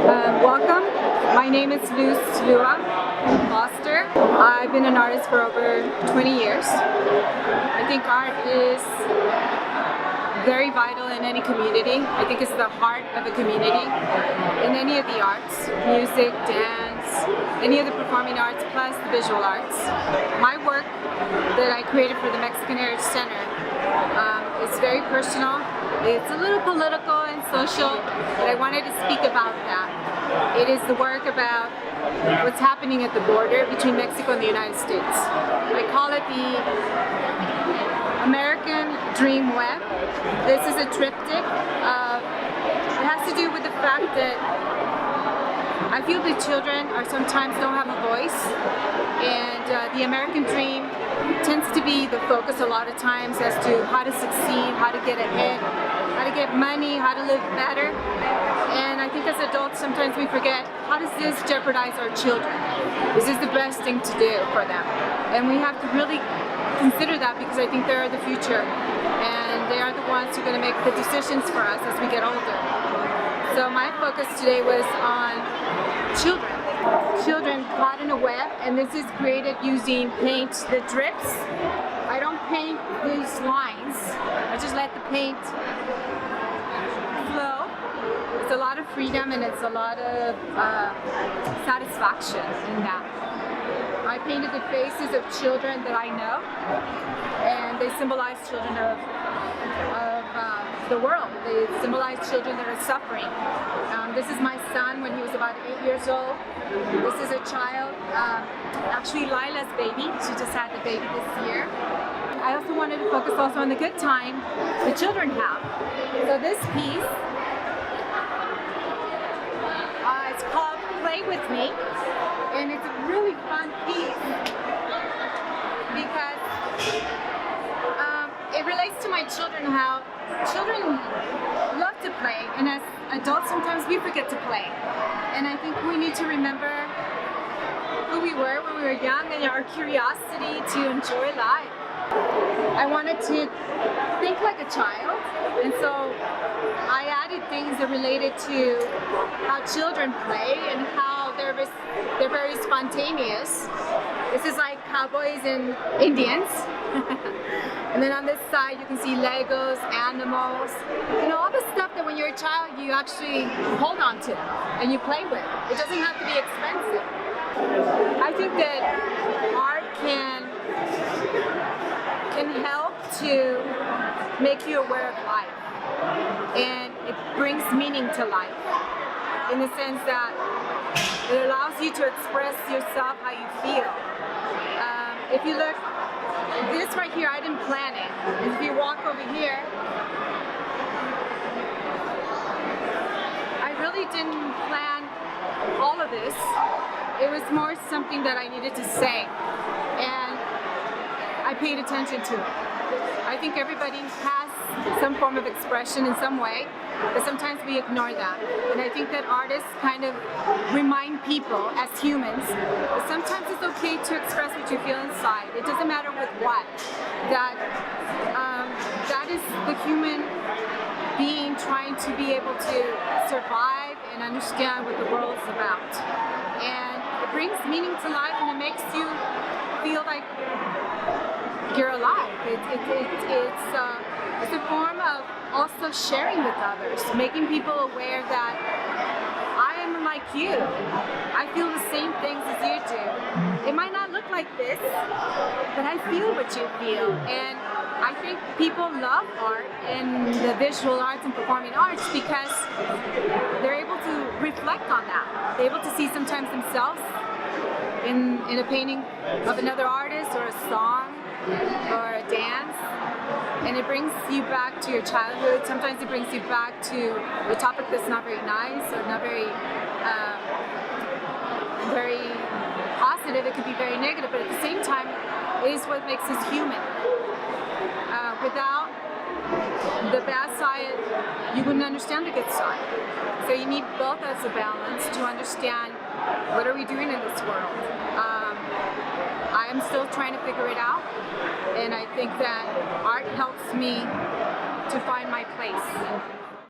Welcome. My name is Luz Lua, Foster. I've been an artist for over 20 years. I think art is very vital in any community. I think it's the heart of a community. In any of the arts, music, dance, any of the performing arts, plus the visual arts. My work that I created for the Mexican Heritage Center is very personal. It's a little political and social, but I wanted to speak about that. It is the work about what's happening at the border between Mexico and the United States. I call it the American Dream Web. This is a triptych. It has to do with the fact that I feel that children sometimes don't have a voice, and the American dream tends to be the focus a lot of times as to how to succeed, how to get ahead, how to get money, how to live better. And I think as adults sometimes we forget, how does this jeopardize our children? Is this the best thing to do for them? And we have to really consider that, because I think they are the future, and they are the ones who are going to make the decisions for us as we get older. So my focus today was on children. Children caught in a web, and this is created using paint that drips. I don't paint these lines. I just let the paint flow. It's a lot of freedom, and it's a lot of satisfaction in that. I painted the faces of children that I know, and they symbolize children of the world. They symbolize children that are suffering. This is my son when he was about 8 years old. This is a child, actually Lila's baby. She just had the baby this year. I also wanted to focus also on the good time the children have. So this piece, it's called Play With Me, and it's a really fun piece because it relates to my children, how children love to play, and as adults sometimes we forget to play. And I think we need to remember who we were when we were young and our curiosity to enjoy life. I wanted to think like a child, and so I added things that related to how children play and how they're very spontaneous. This is like cowboys and Indians. And then on this side you can see Legos, animals, all the stuff that when you're a child you actually hold on to and you play with. It doesn't have to be expensive. I think that art can help to make you aware of life, and it brings meaning to life in the sense that it allows you to express yourself how you feel. If you look, this right here, I didn't plan it. And if you walk over here, I really didn't plan all of this. It was more something that I needed to say, and I paid attention to it. I think everybody has some form of expression in some way, but sometimes we ignore that. And I think that artists kind of remind people as humans that sometimes it's okay to express what you feel inside. It doesn't matter with what. That is the human being trying to be able to survive and understand what the world is about. And it brings meaning to life, and it makes you feel like you're alive. It's a form of also sharing with others, making people aware that I am like you. I feel the same things as you do. It might not look like this, but I feel what you feel. And I think people love art and the visual arts and performing arts because they're able to reflect on that. They're able to see sometimes themselves in a painting of another artist, or a song, or a dance, and it brings you back to your childhood. Sometimes it brings you back to a topic that's not very nice or not very positive. It could be very negative, but at the same time, it is what makes us human. Without the bad side, you wouldn't understand the good side. So you need both as a balance to understand what are we doing in this world. I am still trying to figure it out, and I think that art helps me to find my place.